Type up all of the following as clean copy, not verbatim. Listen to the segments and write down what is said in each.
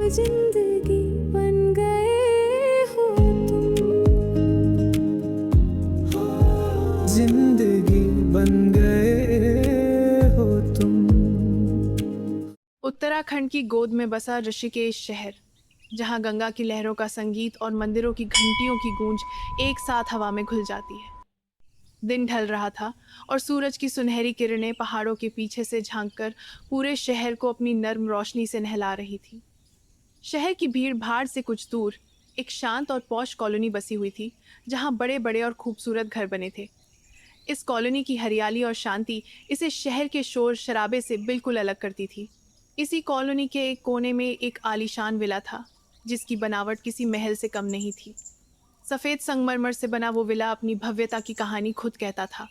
जिंदगी बन गए हो तुम, जिंदगी बन गए हो तुम। उत्तराखंड की गोद में बसा ऋषिकेश शहर, जहां गंगा की लहरों का संगीत और मंदिरों की घंटियों की गूंज एक साथ हवा में घुल जाती है। दिन ढल रहा था और सूरज की सुनहरी किरणें पहाड़ों के पीछे से झांककर पूरे शहर को अपनी नर्म रोशनी से नहला रही थी। शहर की भीड़ भाड़ से कुछ दूर एक शांत और पौश कॉलोनी बसी हुई थी, जहां बड़े बड़े और खूबसूरत घर बने थे। इस कॉलोनी की हरियाली और शांति इसे शहर के शोर शराबे से बिल्कुल अलग करती थी। इसी कॉलोनी के एक कोने में एक आलीशान विला था, जिसकी बनावट किसी महल से कम नहीं थी। सफेद संगमरमर से बना वो विला अपनी भव्यता की कहानी खुद कहता था।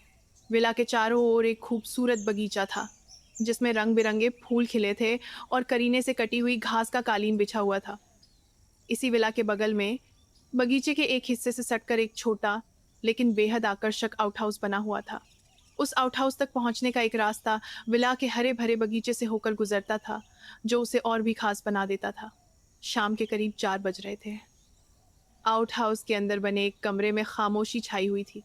विला के चारों ओर एक खूबसूरत बगीचा था, जिसमें रंग बिरंगे फूल खिले थे और करीने से कटी हुई घास का कालीन बिछा हुआ था। इसी विला के बगल में बगीचे के एक हिस्से से सटकर एक छोटा लेकिन बेहद आकर्षक आउटहाउस बना हुआ था। उस आउटहाउस तक पहुंचने का एक रास्ता विला के हरे भरे बगीचे से होकर गुजरता था, जो उसे और भी खास बना देता था। शाम के करीब 4 बज रहे थे। आउटहाउस के अंदर बने एक कमरे में खामोशी छाई हुई थी।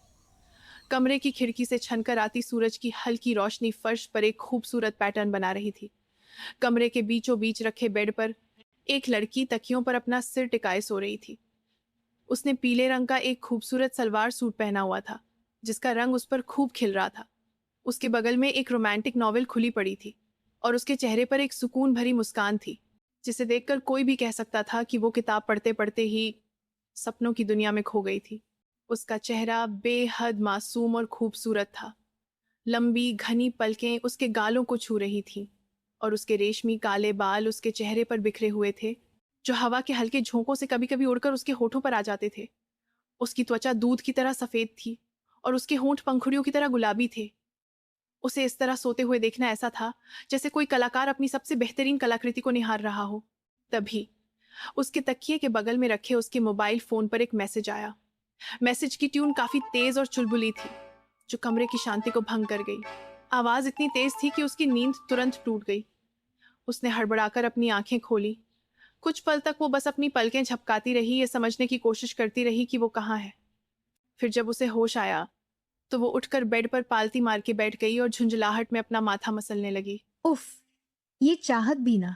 कमरे की खिड़की से छनकर आती सूरज की हल्की रोशनी फर्श पर एक खूबसूरत पैटर्न बना रही थी। कमरे के बीचों बीच रखे बेड पर एक लड़की तकियों पर अपना सिर टिकाए सो रही थी। उसने पीले रंग का एक खूबसूरत सलवार सूट पहना हुआ था, जिसका रंग उस पर खूब खिल रहा था। उसके बगल में एक रोमांटिक नॉवेल खुली पड़ी थी और उसके चेहरे पर एक सुकून भरी मुस्कान थी, जिसे देखकर कोई भी कह सकता था कि वो किताब पढ़ते पढ़ते ही सपनों की दुनिया में खो गई थी। उसका चेहरा बेहद मासूम और खूबसूरत था। लंबी घनी पलकें उसके गालों को छू रही थीं और उसके रेशमी काले बाल उसके चेहरे पर बिखरे हुए थे, जो हवा के हल्के झोंकों से कभी कभी उड़कर उसके होठों पर आ जाते थे। उसकी त्वचा दूध की तरह सफेद थी और उसके होंठ पंखुड़ियों की तरह गुलाबी थे। उसे इस तरह सोते हुए देखना ऐसा था जैसे कोई कलाकार अपनी सबसे बेहतरीन कलाकृति को निहार रहा हो। तभी उसके तकिए के बगल में रखे उसके मोबाइल फोन पर एक मैसेज आया। मैसेज की ट्यून काफी तेज और चुलबुली थी, जो कमरे की शांति को भंग कर गई। आवाज इतनी तेज थी कि उसकी नींद तुरंत टूट गई। उसने हड़बड़ाकर अपनी आंखें खोली। कुछ पल तक वो बस अपनी पलकें झपकाती रही, ये समझने की कोशिश करती रही कि वो कहाँ है। फिर जब उसे होश आया तो वो उठकर बेड पर पालती मार के बैठ गई और झुंझलाहट में अपना माथा मसलने लगी। उफ, ये चाहत भी ना।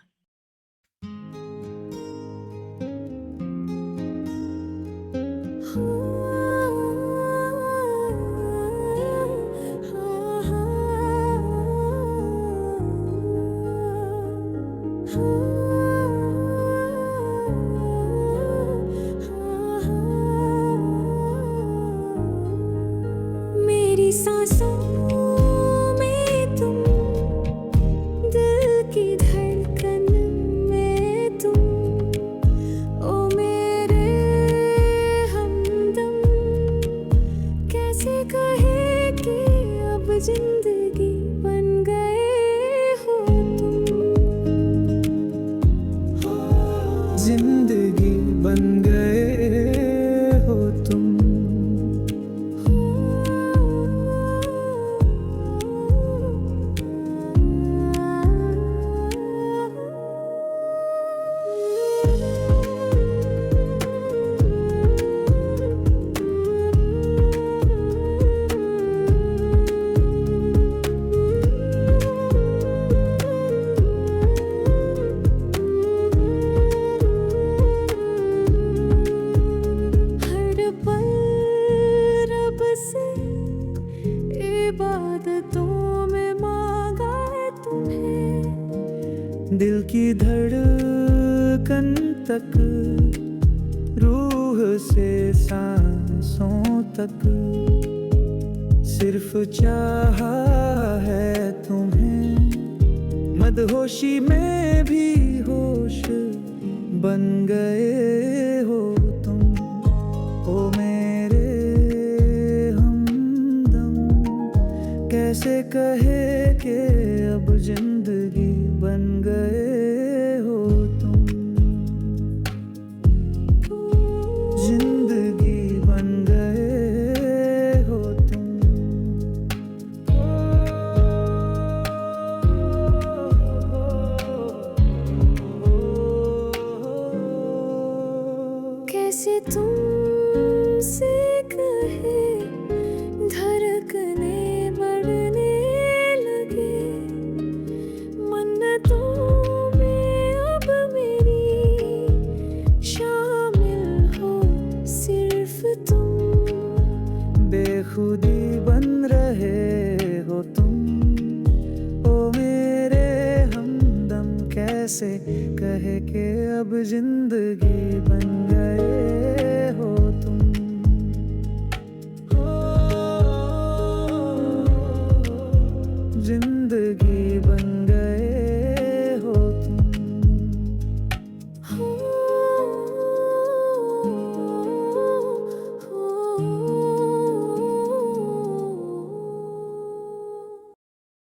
मेरी सांसों में तुम, दिल की धड़कन में तुम, ओ मेरे हमदम, कैसे कहे कि अब जिंदगी बन गए हो तुम, जिंदगी बन गए हो तुम। हर पल रब से इबादतों में मांगा है तुम्हें, दिल की धड़कन तक, रूह से सांसों तक, सिर्फ चाहा है तुम्हें, मदहोशी में भी होश बन गए हो तुम, ओ मेरे हमदम, कैसे कहे कि अब जिंदगी बन गए हो तुम, जिंदगी बन गए हो तुम। जैसे तुमसे कहे धड़कने बढ़ने लगे, मन्नतों में अब मेरी शामिल हो सिर्फ तुम। बेखुदी बन रहे हो तुम, ओ मेरे हमदम, कैसे कहे कि अब जिंदगी बन गई।